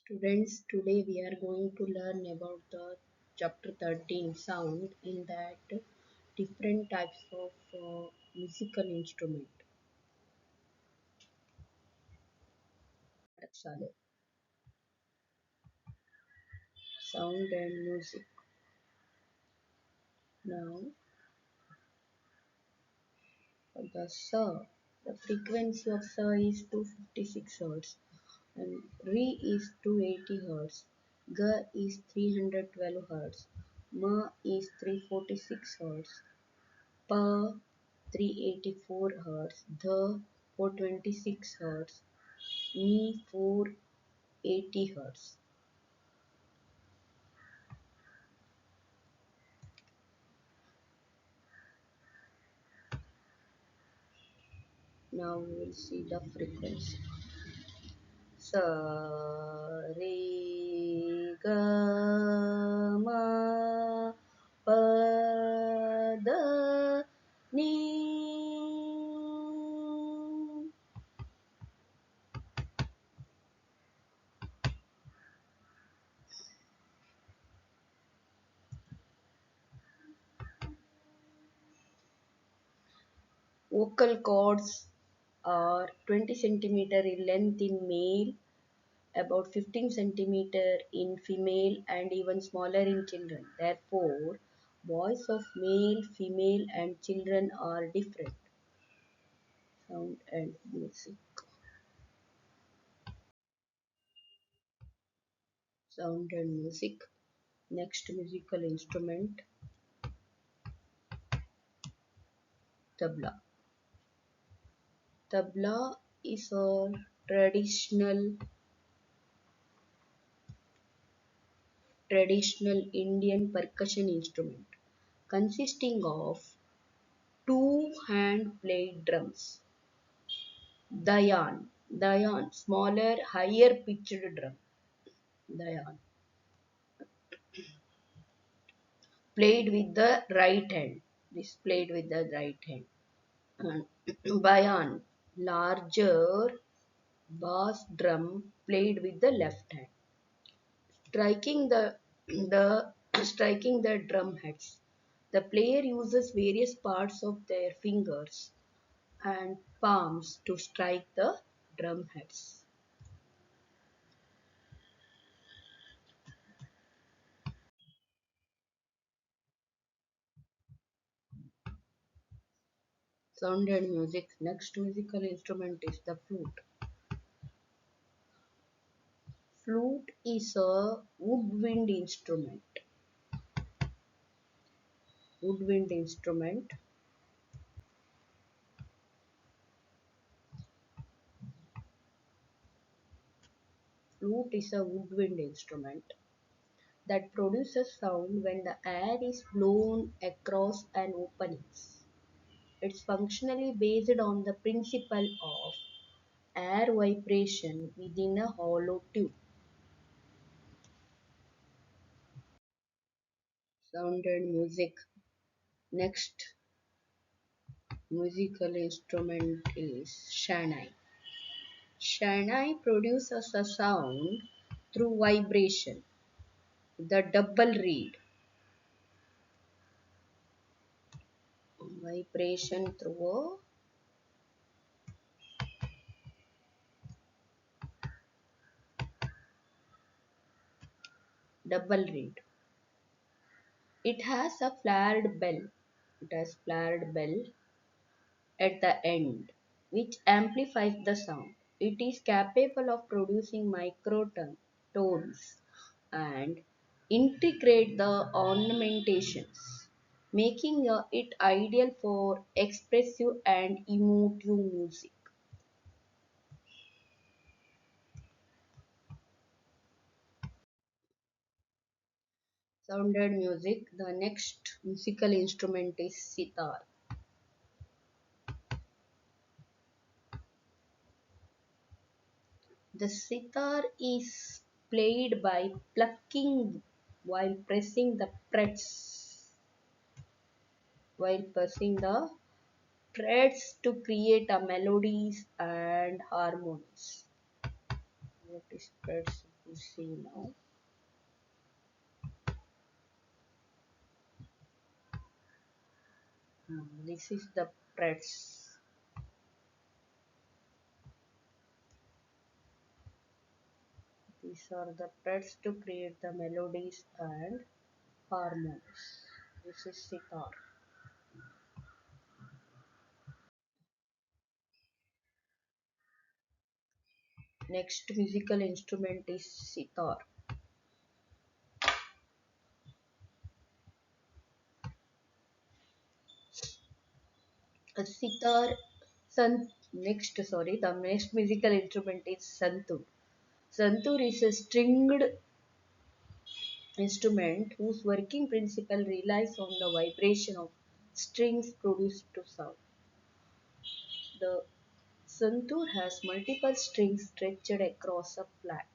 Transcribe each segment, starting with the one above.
Students, today we are going to learn about the chapter 13 sound in that different types of musical instrument. Sorry, sound and music. Now, for the sa, the frequency of sa is 256 Hz and re is 280 Hz, ga is 312 Hz, ma is 346 Hz, pa 384 Hz, the 426 Hz, me 480 Hz. Now we will see the frequency. Sa re ga ma pa da ni. Vocal cords are 20 centimeter in length in male, about 15 centimeter in female, and even smaller in children. Therefore, voice of male, female, and children are different. Sound and music. Sound and music. Next musical instrument, tabla. Tabla is a traditional Indian percussion instrument consisting of two hand played drums. Dayan, smaller, higher pitched drum. Dayan, played with the right hand. This played with the right hand. And Bayan, larger bass drum played with the left hand. Striking the striking the drum heads. The player uses various parts of their fingers and palms to strike the drum heads. Sound and music. Next musical instrument is the flute. Flute is a woodwind instrument. Woodwind instrument. Flute is a woodwind instrument that produces sound when the air is blown across an opening. It's functionally based on the principle of air vibration within a hollow tube. Sound and music. Next musical instrument is Shanai. Shanai produces a sound through vibration, the double reed. Vibration through a double reed. It has a flared bell. It has flared bell at the end, which amplifies the sound. It is capable of producing microtones and integrate the ornamentations, making it ideal for expressive and emotive music. Sound and music. The next musical instrument is sitar. The sitar is played by plucking while pressing the frets to create a melodies and harmonies. What is frets? You see now. This is the frets. These are the frets to create the melodies and harmonies. This is sitar. Next musical instrument is sitar. A sitar, the next musical instrument is santur. Santur is a stringed instrument whose working principle relies on the vibration of strings produced to sound. The santur has multiple strings stretched across a flat.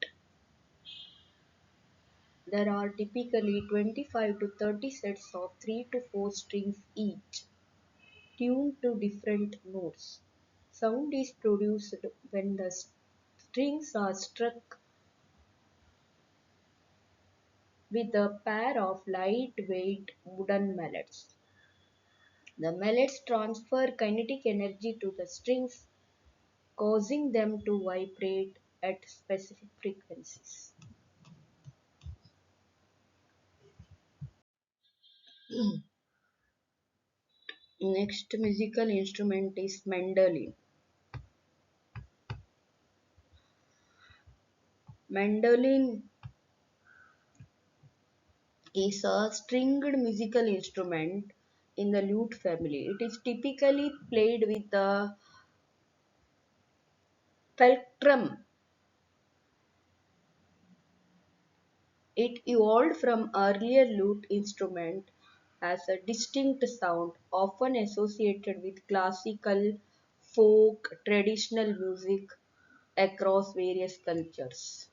There are typically 25 to 30 sets of 3 to 4 strings each, tuned to different notes. Sound is produced when the strings are struck with a pair of lightweight wooden mallets. The mallets transfer kinetic energy to the strings, causing them to vibrate at specific frequencies. Next musical instrument is mandolin. Mandolin is a stringed musical instrument in the lute family. It is typically played with the plectrum. It evolved from earlier lute instrument as a distinct sound, often associated with classical, folk, traditional music across various cultures.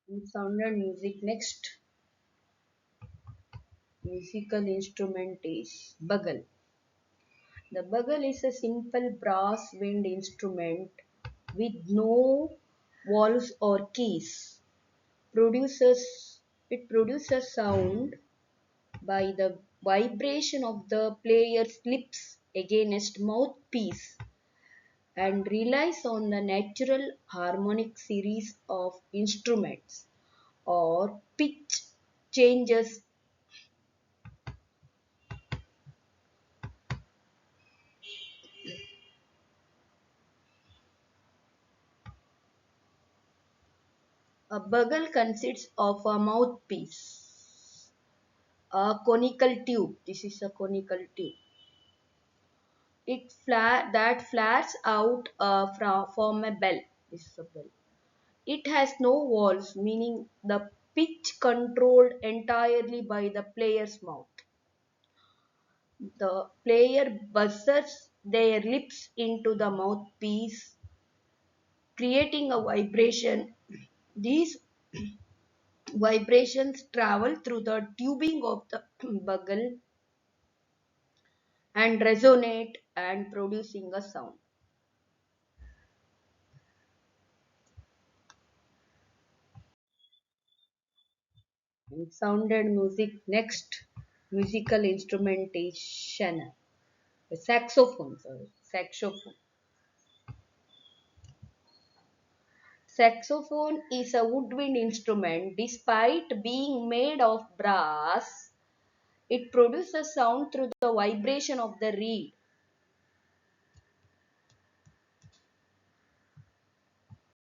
In sound and music, next musical instrument is bugle. The bugle is a simple brass wind instrument with no valves or keys. Produces it produces sound by the vibration of the player's lips against mouthpiece and relies on the natural harmonic series of instruments or pitch changes. A bugle consists of a mouthpiece, a conical tube. This is a conical tube. That flares out from a bell. This is a bell. It has no walls, meaning the pitch controlled entirely by the player's mouth. The player buzzes their lips into the mouthpiece, creating a vibration. These vibrations travel through the tubing of the bugle and resonate and producing a sound. In sound and music, next musical instrumentation, saxophone. Sorry, saxophone. Saxophone is a woodwind instrument. Despite being made of brass, it produces sound through the vibration of the reed.